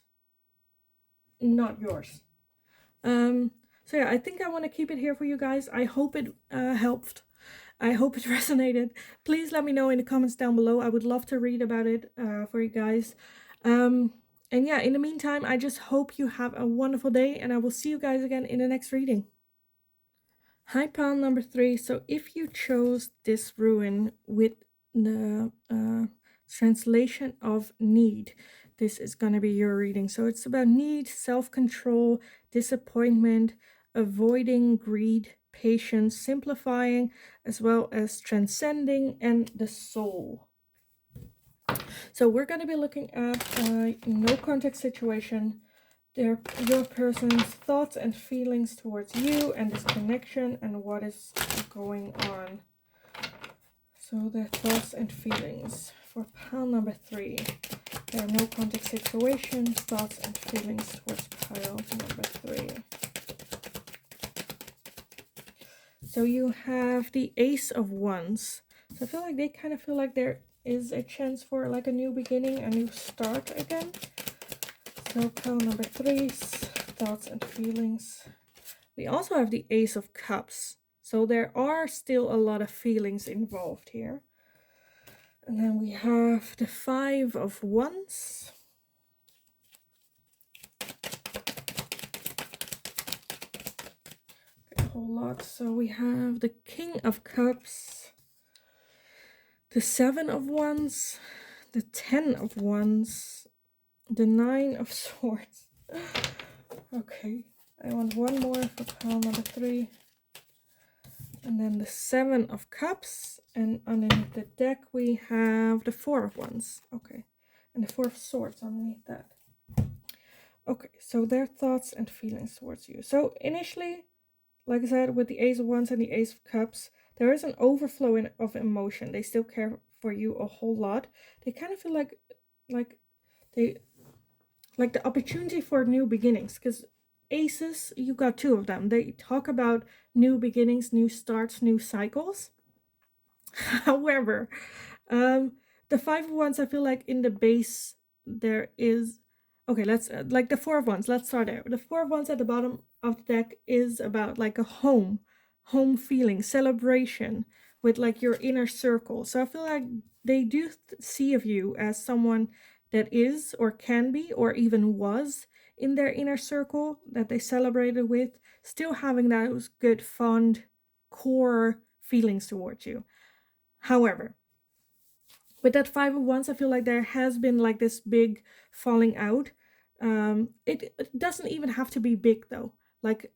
not yours. So yeah, I think I want to keep it here for you guys. I hope it helped. I hope it resonated. Please let me know in the comments down below. I would love to read about it for you guys. And yeah, in the meantime, I just hope you have a wonderful day, and I will see you guys again in the next reading. Hi, pile number 3. So if you chose this ruin with the translation of need, this is going to be your reading. So it's about need, self-control, disappointment, avoiding greed, patience, simplifying, as well as transcending, and the soul. So we're going to be looking at no contact situation, your person's thoughts and feelings towards you and this connection and what is going on. So their thoughts and feelings for pile number 3. There are no contact situations, thoughts and feelings towards pile number 3. So you have the Ace of Wands. So I feel like they kind of feel like there is a chance for like a new beginning, a new start again. So pile number 3's thoughts and feelings. We also have the Ace of Cups. So there are still a lot of feelings involved here. And then we have the 5 of Wands. Okay, a whole lot. So we have the King of Cups, the 7 of Wands, the 10 of Wands, the 9 of Swords. Okay, I want one more for pile number 3. And then the 7 of Cups, and underneath the deck we have the 4 of Wands. Okay, and the 4 of Swords underneath that. Okay, so their thoughts and feelings towards you. So initially, like I said, with the Ace of Wands and the Ace of Cups, there is an overflow of emotion. They still care for you a whole lot. They kind of feel like they like the opportunity for new beginnings, because aces, you got two of them. They talk about new beginnings, new starts, new cycles. However, um the Five of Wands, I feel like in the base there is, okay, let's like the Four of Wands, let's start there. The Four of Wands at the bottom of the deck is about like a home feeling, celebration with like your inner circle. So I feel like they do see of you as someone that is or can be or even was in their inner circle that they celebrated with, still having those good fond core feelings towards you. However, with that Five of Wands, I feel like there has been like this big falling out. It doesn't even have to be big though. Like,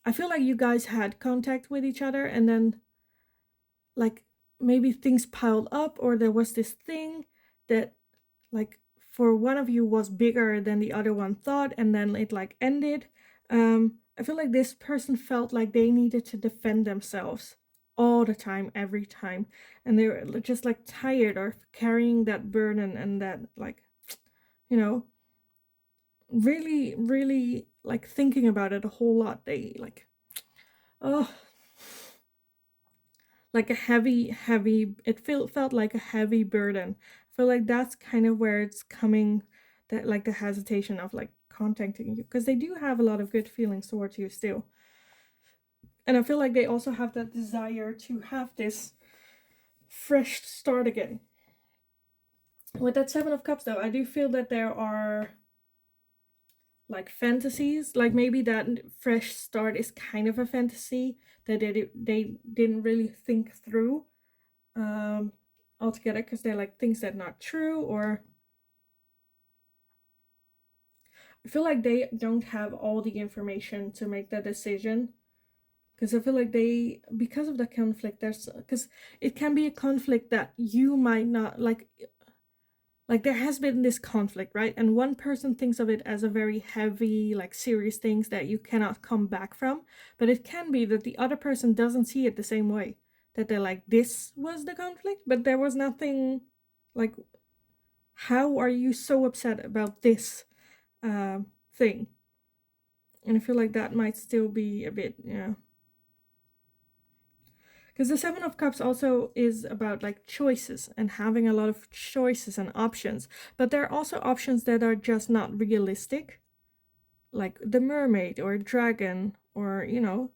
I feel like you guys had contact with each other, and then like maybe things piled up, or there was this thing that like for one of you was bigger than the other one thought, and then it like ended. I feel like this person felt like they needed to defend themselves all the time, every time, and they were just like tired of carrying that burden, and that like, you know, really like thinking about it a whole lot. They like, oh, like a heavy, it felt like a heavy burden. I feel like that's kind of where it's coming, that like the hesitation of like contacting you, because they do have a lot of good feelings towards you still. And I feel like they also have that desire to have this fresh start again. With that Seven of Cups though, I do feel that there are like fantasies, like maybe that fresh start is kind of a fantasy that they didn't really think through um altogether, because they're like things that are not true, or I feel like they don't have all the information to make that decision. Because I feel like they, because of the conflict, there's, because it can be a conflict that you might not like there has been this conflict, right? And one person thinks of it as a very heavy, like serious things that you cannot come back from. But it can be that the other person doesn't see it the same way. That they're like, this was the conflict, but there was nothing like, how are you so upset about this thing? And I feel like that might still be a bit, yeah. Because the Seven of Cups also is about like choices and having a lot of choices and options. But there are also options that are just not realistic, like the mermaid or dragon, or, you know,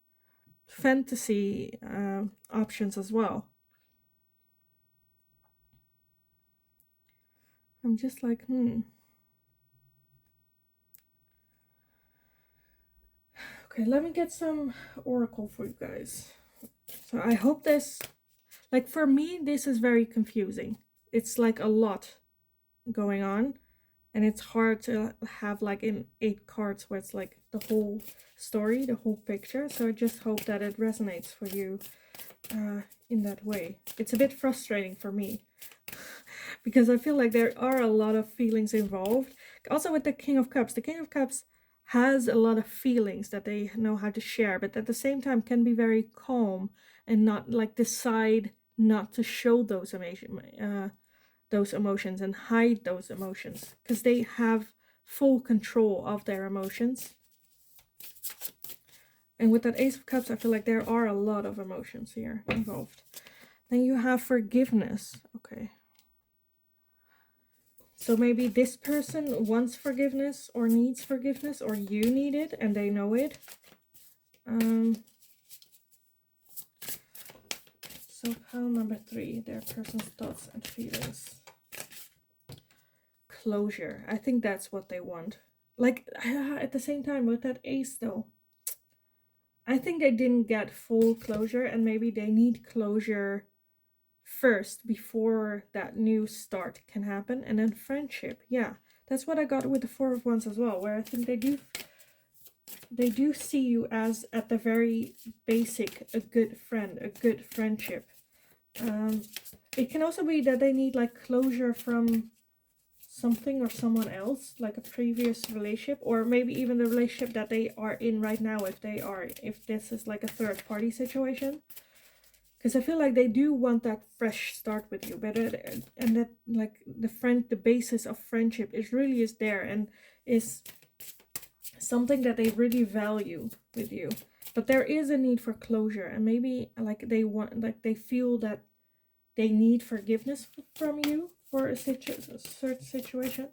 fantasy options as well. I'm just like, Okay, let me get some oracle for you guys. So I hope this, like for me, this is very confusing. It's like a lot going on, and it's hard to have like in 8 cards where it's like the whole story, the whole picture. So I just hope that it resonates for you in that way. It's a bit frustrating for me because I feel like there are a lot of feelings involved. Also with the King of Cups, the King of Cups has a lot of feelings that they know how to share, but at the same time can be very calm and not like decide not to show those emotions and hide those emotions, because they have full control of their emotions. And with that Ace of Cups, I feel like there are a lot of emotions here involved. Then you have forgiveness. Okay. So maybe this person wants forgiveness or needs forgiveness, or you need it and they know it. So pile number 3, their person's thoughts and feelings. Closure. I think that's what they want. Like, at the same time, with that ace though, I think they didn't get full closure, and maybe they need closure first before that new start can happen. And then friendship. Yeah, that's what I got with the Four of Wands as well, where I think they do see you as, at the very basic, a good friend, a good friendship. It can also be that they need like closure from something or someone else, like a previous relationship, or maybe even the relationship that they are in right now, if this is like a third party situation. Because I feel like they do want that fresh start with you, but and that like the basis of friendship is there and is something that they really value with you. But there is a need for closure, and maybe like they feel that they need forgiveness from you for a certain situation.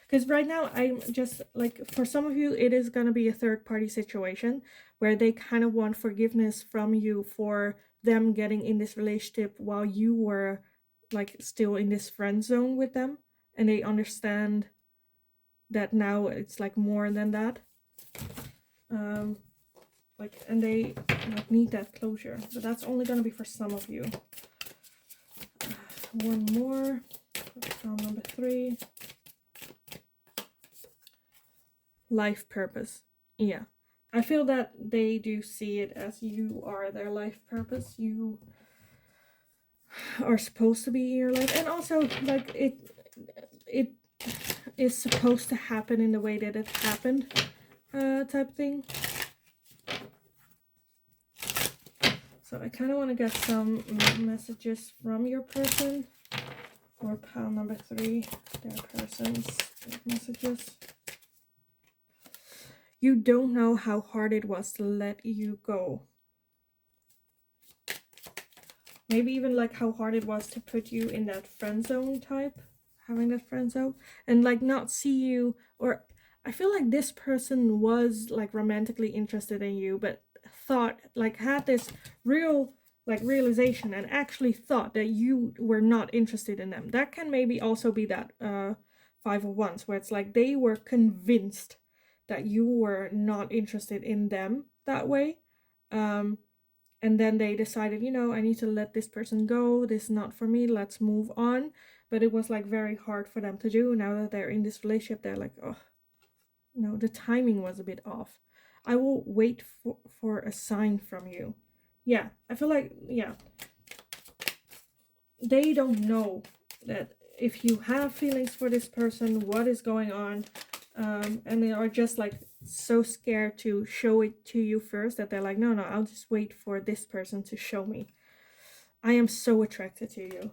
Because right now, I'm just like, for some of you, it is going to be a third party situation where they kind of want forgiveness from you for them getting in this relationship while you were like still in this friend zone with them. And they understand that now it's like more than that. And they like need that closure. But that's only going to be for some of you. One more. Number 3. Life purpose. Yeah. I feel that they do see it as you are their life purpose. You are supposed to be in your life. And also, like, it is supposed to happen in the way that it happened, type thing. So I kind of want to get some messages from your person. Or pile number 3, their person's messages. You don't know how hard it was to let you go. Maybe even like how hard it was to put you in that friend zone type, having that friend zone, and like not see you. Or I feel like this person was like romantically interested in you, but thought like had this real like realization and actually thought that you were not interested in them. That can maybe also be that 5 of Wands, where it's like they were convinced that you were not interested in them that way. And then they decided, I need to let this person go. This is not for me. Let's move on. But it was like very hard for them to do. Now that they're in this relationship, they're like, oh, no, the timing was a bit off. I will wait for a sign from you. Yeah, I feel like, yeah, they don't know that if you have feelings for this person, what is going on. And they are just like so scared to show it to you first that they're like, no, I'll just wait for this person to show me. I am so attracted to you.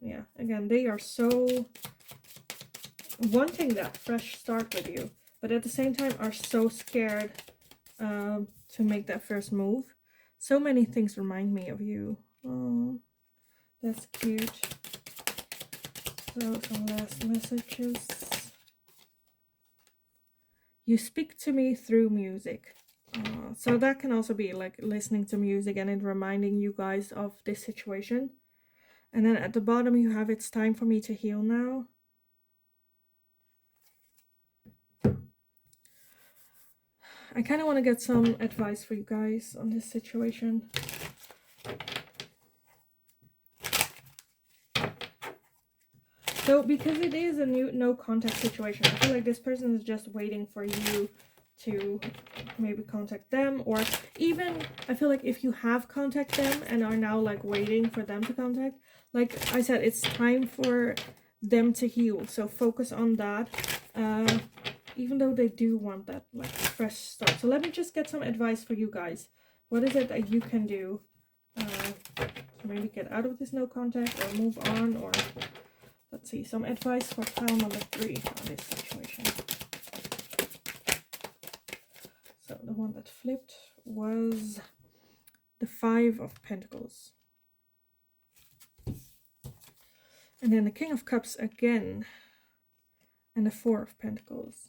Yeah, again, they are so wanting that fresh start with you, but at the same time are so scared to make that first move. So many things remind me of you. Oh, that's cute. So some last messages. You speak to me through music. So that can also be like listening to music and it reminding you guys of this situation. And then at the bottom you have, it's time for me to heal now. I kind of want to get some advice for you guys on this situation. So because it is a no contact situation, I feel like this person is just waiting for you to maybe contact them, or even I feel like if you have contacted them and are now like waiting for them to contact, like I said, it's time for them to heal. So focus on that, even though they do want that like fresh start. So let me just get some advice for you guys. What is it that you can do to maybe get out of this no contact or move on? Or let's see, some advice for pile number 3 on this situation. So the one that flipped was the 5 of Pentacles. And then the King of Cups again. And the 4 of Pentacles.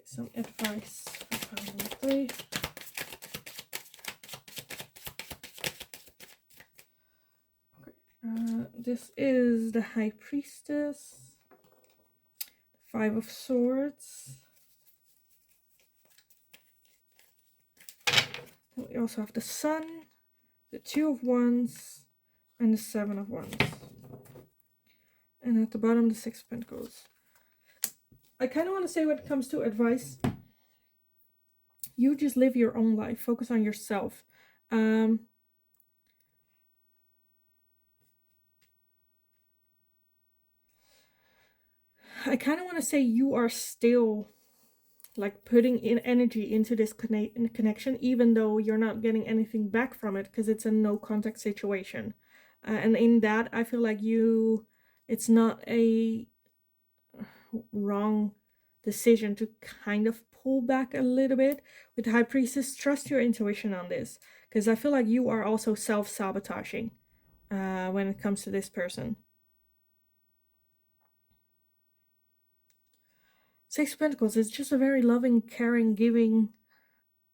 Some advice for pile number 3. This is the High Priestess, the 5 of Swords. Then we also have the Sun, the 2 of Wands, and the 7 of Wands. And at the bottom, the 6 of Pentacles. I kind of want to say when it comes to advice, you just live your own life. Focus on yourself. I kind of want to say you are still like putting in energy into this connection, even though you're not getting anything back from it because it's a no contact situation. And in that, I feel like it's not a wrong decision to kind of pull back a little bit. With High Priestess, trust your intuition on this, because I feel like you are also self-sabotaging when it comes to this person. Six of Pentacles is just a very loving, caring, giving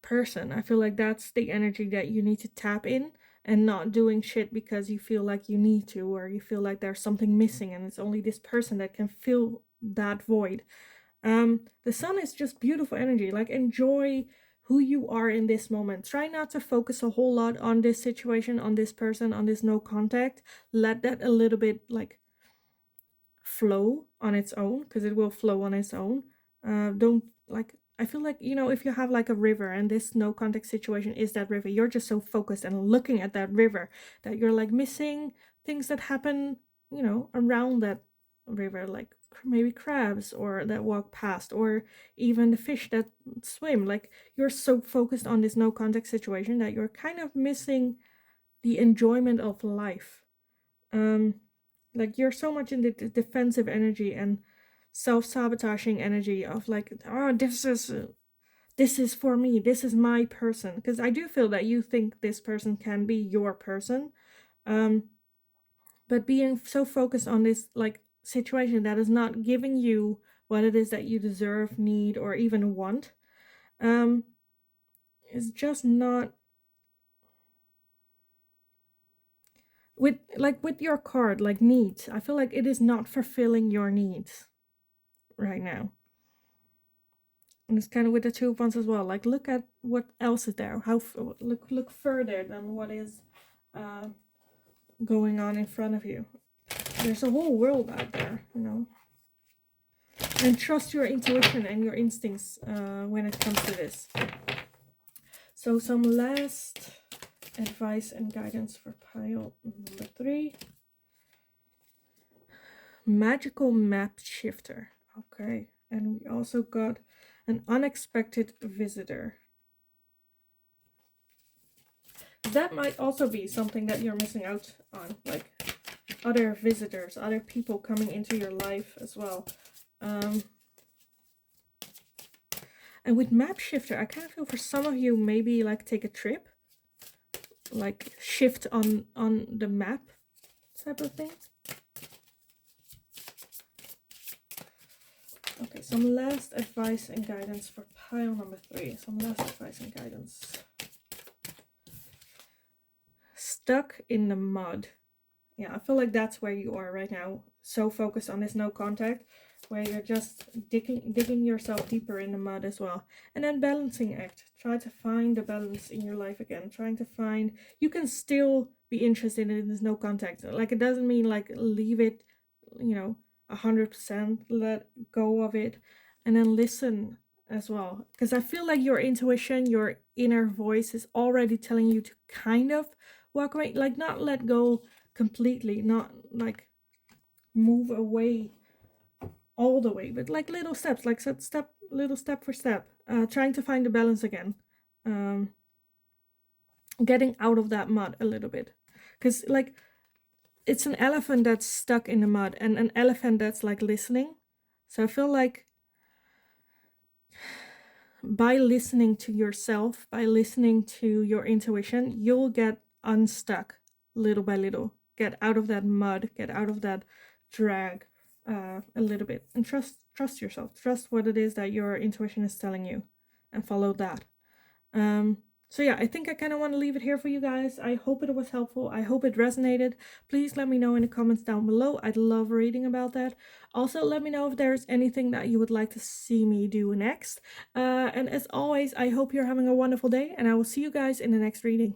person. I feel like that's the energy that you need to tap in, and not doing shit because you feel like you need to, or you feel like there's something missing and it's only this person that can fill that void. The sun is just beautiful energy. Like, enjoy who you are in this moment. Try not to focus a whole lot on this situation, on this person, on this no contact. Let that a little bit like flow on its own, because it will flow on its own. Don't like, I feel like, if you have like a river and this no contact situation is that river, you're just so focused and looking at that river that you're like missing things that happen, around that river, like maybe crabs or that walk past, or even the fish that swim. Like, you're so focused on this no contact situation that you're kind of missing the enjoyment of life. Like, you're so much in the defensive energy and self-sabotaging energy of like, oh, this is for me, this is my person, because I do feel that you think this person can be your person, but being so focused on this like situation that is not giving you what it is that you deserve, need, or even want, is just not with your card, like needs. I feel like it is not fulfilling your needs right now. And it's kind of with the Two of Wands as well. Like, look at what else is there. Look further than what is going on in front of you. There's a whole world out there, And trust your intuition and your instincts when it comes to this. So some last advice and guidance for pile number 3. Magical map shifter. Okay. And we also got an unexpected visitor. That might also be something that you're missing out on, like other visitors, other people coming into your life as well. And with map shifter, I kind of feel for some of you, maybe like take a trip, like shift on the map type of thing. Okay, some last advice and guidance for pile number 3. Some last advice and guidance. Stuck in the mud. Yeah, I feel like that's where you are right now. So focused on this no contact, where you're just digging yourself deeper in the mud as well. And then balancing act. Try to find the balance in your life again. Trying to find, you can still be interested in this no contact. Like, it doesn't mean like leave it, 100%, let go of it, and then listen as well. Because I feel like your intuition, your inner voice is already telling you to kind of walk away, like not let go completely, not like move away all the way, but like little steps, like little step for step, trying to find the balance again, getting out of that mud a little bit, because like it's an elephant that's stuck in the mud and an elephant that's like listening. So I feel like by listening to yourself, by listening to your intuition, you'll get unstuck little by little, get out of that mud, get out of that drag a little bit, and trust yourself, trust what it is that your intuition is telling you, and follow that. So yeah, I think I kind of want to leave it here for you guys. I hope it was helpful. I hope it resonated. Please let me know in the comments down below. I'd love reading about that. Also, let me know if there's anything that you would like to see me do next. And as always, I hope you're having a wonderful day, and I will see you guys in the next reading.